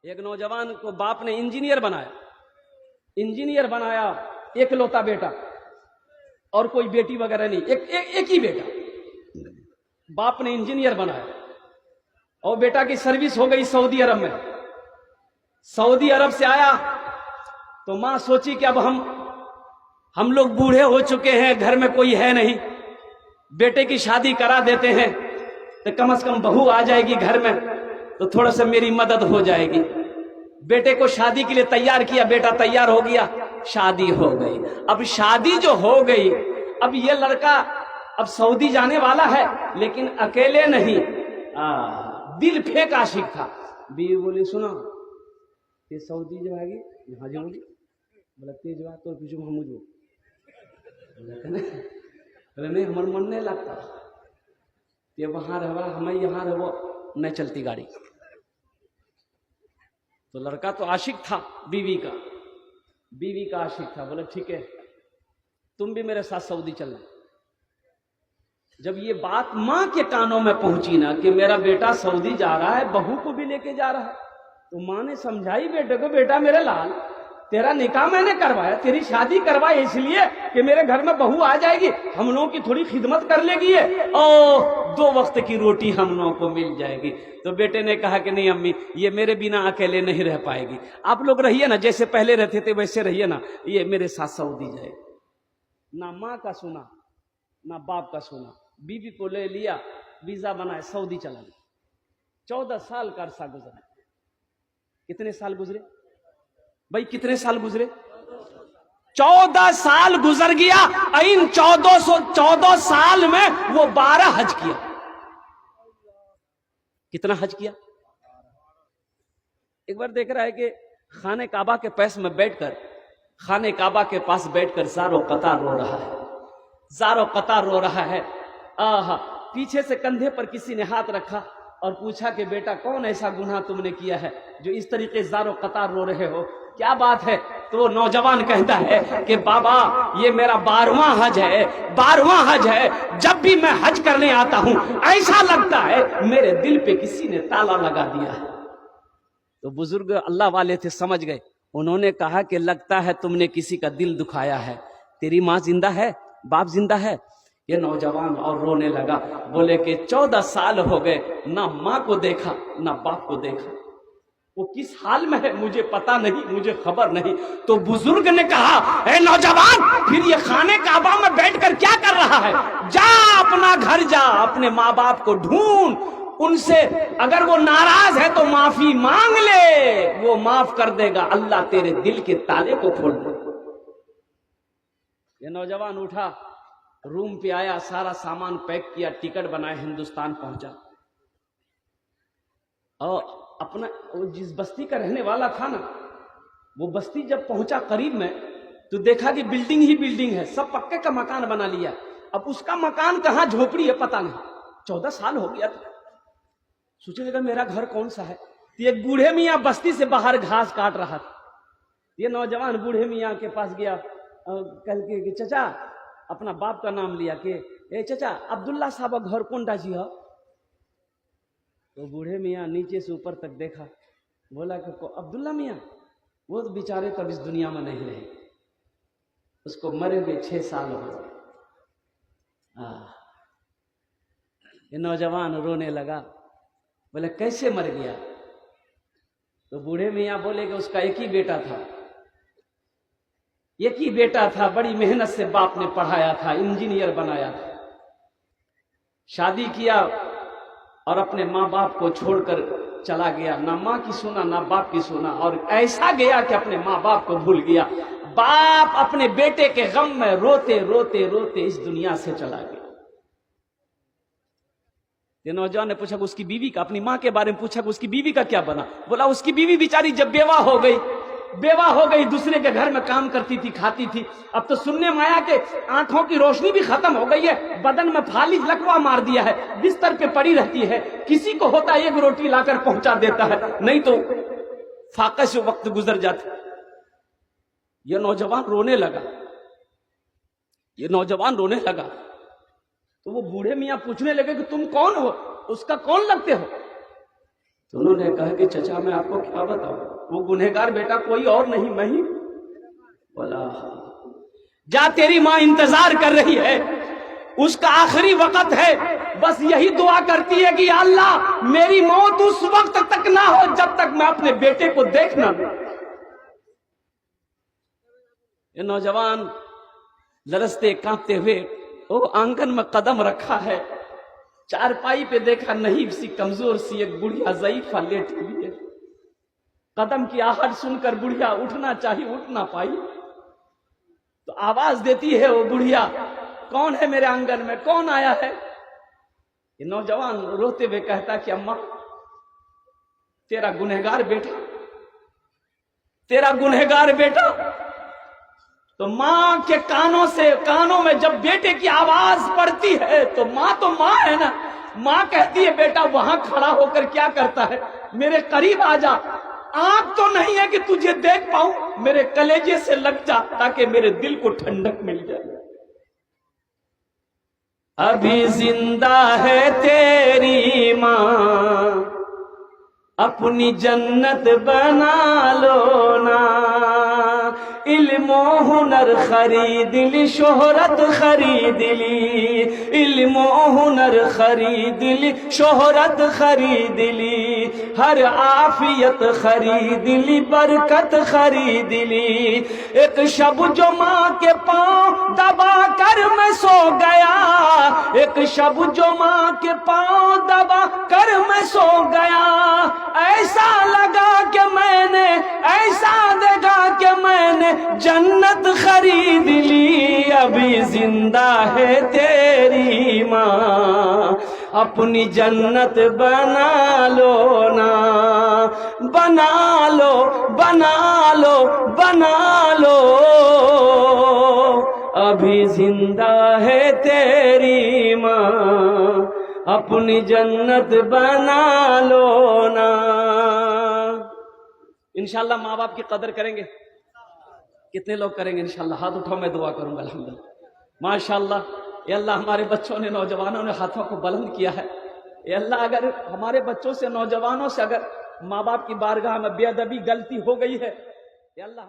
ایک نوجوان کو باپ نے انجینئر بنایا، ایک لوتا بیٹا اور کوئی بیٹی وغیرہ نہیں، ایک ہی بیٹا، باپ نے انجینئر بنایا اور بیٹا کی سروس ہو گئی سعودی عرب میں۔ سعودی عرب سے آیا تو ماں سوچی کہ اب ہم لوگ بوڑھے ہو چکے ہیں، گھر میں کوئی ہے نہیں، بیٹے کی شادی کرا دیتے ہیں تو کم از کم بہو آ جائے گی گھر میں تو تھوڑا سا میری مدد ہو جائے گی۔ بیٹے کو شادی کے لیے تیار کیا، بیٹا تیار ہو گیا، شادی ہو گئی۔ اب شادی جو ہو گئی، اب یہ لڑکا اب سعودی جانے والا ہے لیکن اکیلے نہیں، دل پھینک عاشق تھا۔ بیوی بولی سنا یہ سعودی جو ہے گی یہاں جاؤں گی، بولا تیز بات تو پیچھو ہم جو نہیں ہمارا من نہیں لگتا، یہ وہاں رہا ہمیں یہاں رہو نہیں چلتی گاڑی۔ تو لڑکا تو عاشق تھا بیوی کا عاشق تھا، بولا ٹھیک ہے تم بھی میرے ساتھ سعودی چلنا۔ جب یہ بات ماں کے کانوں میں پہنچی نا کہ میرا بیٹا سعودی جا رہا ہے، بہو کو بھی لے کے جا رہا ہے، تو ماں نے سمجھائی بیٹے کو، بیٹا میرے لال تیرا نکاح میں نے کروایا، تیری شادی کروائی اس لیے کہ میرے گھر میں بہو آ جائے گی، ہم لوگوں کی تھوڑی خدمت کر لے گی اور 2 وقت کی روٹی ہم لوگوں کو مل جائے گی۔ تو بیٹے نے کہا کہ نہیں امی، یہ میرے بنا اکیلے نہیں رہ پائے گی، آپ لوگ رہیے نا جیسے پہلے رہتے تھے ویسے رہیے نا، یہ میرے ساتھ سعودی جائے گی۔ نہ ماں کا سنا نہ باپ کا سنا، بیوی کو لے لیا، ویزا بنائے، سعودی چلا گیا۔ 14 سال کا عرصہ گزرا۔ کتنے سال گزرے بھائی، کتنے سال گزرے؟ 14 سال گزر گیا۔ ان 14 سال میں وہ 12 حج کیا۔ کتنا حج کیا؟ ایک بار دیکھ رہا ہے کہ خانہ کعبہ کے پاس میں بیٹھ کر، خانہ کعبہ کے پاس بیٹھ کر زار و قطار رو رہا ہے، زار و قطار رو رہا ہے۔ پیچھے سے کندھے پر کسی نے ہاتھ رکھا اور پوچھا کہ بیٹا کون ایسا گناہ تم نے کیا ہے جو اس طریقے زار و قطار رو رہے ہو، کیا بات ہے؟ تو وہ نوجوان کہتا ہے کہ بابا یہ میرا 12واں حج ہے، جب بھی میں حج کرنے آتا ہوں ایسا لگتا ہے میرے دل پہ کسی نے تالا لگا دیا ہے۔ تو بزرگ اللہ والے تھے، سمجھ گئے، انہوں نے کہا کہ لگتا ہے تم نے کسی کا دل دکھایا ہے، تیری ماں زندہ ہے، باپ زندہ ہے؟ یہ نوجوان اور رونے لگا، بولے کہ 14 سال ہو گئے، نہ ماں کو دیکھا نہ باپ کو دیکھا، وہ کس حال میں ہے مجھے پتا نہیں، مجھے خبر نہیں۔ تو بزرگ نے کہا اے نوجوان، پھر یہ خانہ کعبہ میں بیٹھ کر کیا کر رہا ہے؟ جا اپنا گھر جا، اپنے ماں باپ کو ڈھونڈ، ان سے اگر وہ ناراض ہے تو معافی مانگ لے، وہ معاف کر دے گا، اللہ تیرے دل کے تالے کو کھول دے گا۔ یہ نوجوان اٹھا، روم پہ آیا، سارا سامان پیک کیا، ٹکٹ بنایا، ہندوستان پہنچا، اور اپنا جس بستی کا رہنے والا تھا نا، وہ بستی جب پہنچا قریب میں تو دیکھا کہ بلڈنگ ہی بلڈنگ ہے، سب پکے کا مکان بنا لیا۔ اب اس کا مکان کہاں جھوپڑی ہے پتہ نہیں، 14 سال ہو گیا تھا، سوچے لگا میرا گھر کون سا ہے؟ تو ایک بوڑھے میاں بستی سے باہر گھاس کاٹ رہا تھا، یہ نوجوان بوڑھے میاں کے پاس گیا، کہہ کے کہ چچا، اپنا باپ کا نام لیا کہ اے چچا عبداللہ صاحب گھر کون ڈاجی ہے؟ تو بوڑھے میاں نیچے سے اوپر تک دیکھا، بولا کہ عبداللہ میاں، وہ تو بیچارے تب اس دنیا میں نہیں رہے، اس کو مرے ہوئے 6 سال ہو گئے۔ یہ نوجوان رونے لگا، بولے کیسے مر گیا؟ تو بوڑھے میاں بولے کہ اس کا ایک ہی بیٹا تھا، بڑی محنت سے باپ نے پڑھایا تھا، انجینئر بنایا تھا، شادی کیا اور اپنے ماں باپ کو چھوڑ کر چلا گیا، نہ ماں کی سنا نہ باپ کی سنا، اور ایسا گیا کہ اپنے ماں باپ کو بھول گیا۔ باپ اپنے بیٹے کے غم میں روتے روتے روتے اس دنیا سے چلا گیا۔ یہ نوجوان نے پوچھا کہ اس کی بیوی کا، اپنی ماں کے بارے میں پوچھا کہ اس کی بیوی کا کیا بنا؟ بولا اس کی بیوی بیچاری جب بیوہ ہو گئی دوسرے کے گھر میں کام کرتی تھی، کھاتی تھی، اب تو سننے میں آیا کہ آنکھوں کی روشنی بھی ختم ہو گئی ہے، بدن میں فالج لکوا مار دیا ہے، بستر پہ پڑی رہتی ہے، کسی کو ہوتا ایک روٹی لا کر پہنچا دیتا ہے، نہیں تو فاقے سے وقت گزر جاتا۔ یہ نوجوان رونے لگا تو وہ بوڑھے میاں پوچھنے لگے کہ تم کون ہو، اس کا کون لگتے ہو؟ تو انہوں نے کہا کہ چچا میں آپ کو کیا بتاؤں، وہ گنہگار بیٹا کوئی اور نہیں میں ہی۔ بولا جا تیری ماں انتظار کر رہی ہے، اس کا آخری وقت ہے، بس یہی دعا کرتی ہے کہ یا اللہ میری موت اس وقت تک نہ ہو جب تک میں اپنے بیٹے کو دیکھنا۔ یہ نوجوان لرزتے کانپتے ہوئے وہ آنگن میں قدم رکھا ہے، چارپائی پہ دیکھا نہیں سی کمزور سی ایک بڑھیا ضعیفہ لیٹی ہوئی ہے، قدم کی آہٹ سن کر بڑھیا اٹھنا چاہی اٹھ نہ پائی، تو آواز دیتی ہے وہ بڑھیا کون ہے میرے آنگن میں، کون آیا ہے؟ یہ نوجوان روتے ہوئے کہتا کہ اماں تیرا گنہگار بیٹا، تیرا گنہگار بیٹا۔ تو ماں کے کانوں میں جب بیٹے کی آواز پڑتی ہے تو ماں ہے نا، ماں کہتی ہے بیٹا وہاں کھڑا ہو کر کیا کرتا ہے، میرے قریب آ جا، آنکھ تو نہیں ہے کہ تجھے دیکھ پاؤں، میرے کلیجے سے لگ جا تاکہ میرے دل کو ٹھنڈک مل جائے۔ ابھی زندہ ہے تیری ماں، اپنی جنت بنا لو نا، علم و ہنر خرید لی، شہرت خرید لی، علم و ہنر خرید لی، شہرت خرید لی، ہر عافیت خرید لی، برکت خرید لی۔ ایک شب جو ماں کے پاؤں دبا کر میں سو گیا، ایک شب جو ماں کے پاؤں دبا کر میں سو گیا، ایسا لگا کہ میں نے، ایسا دیکھا کہ میں نے جنت خرید لی۔ ابھی زندہ ہے تیری ماں، اپنی جنت بنا لو نا، بنا لو بنا لو بنا لو، ابھی زندہ ہے تیری ماں، اپنی جنت بنا لو نا۔ انشاءاللہ ماں باپ کی قدر کریں گے، کتنے لوگ کریں گے انشاءاللہ؟ ہاتھ اٹھاؤ میں دعا کروں گا۔ الحمدللہ ماشاءاللہ، اے اللہ ہمارے بچوں نے، نوجوانوں نے ہاتھوں کو بلند کیا ہے۔ اے اللہ اگر ہمارے بچوں سے، نوجوانوں سے اگر ماں باپ کی بارگاہ میں بے ادبی غلطی ہو گئی ہے، اے اللہ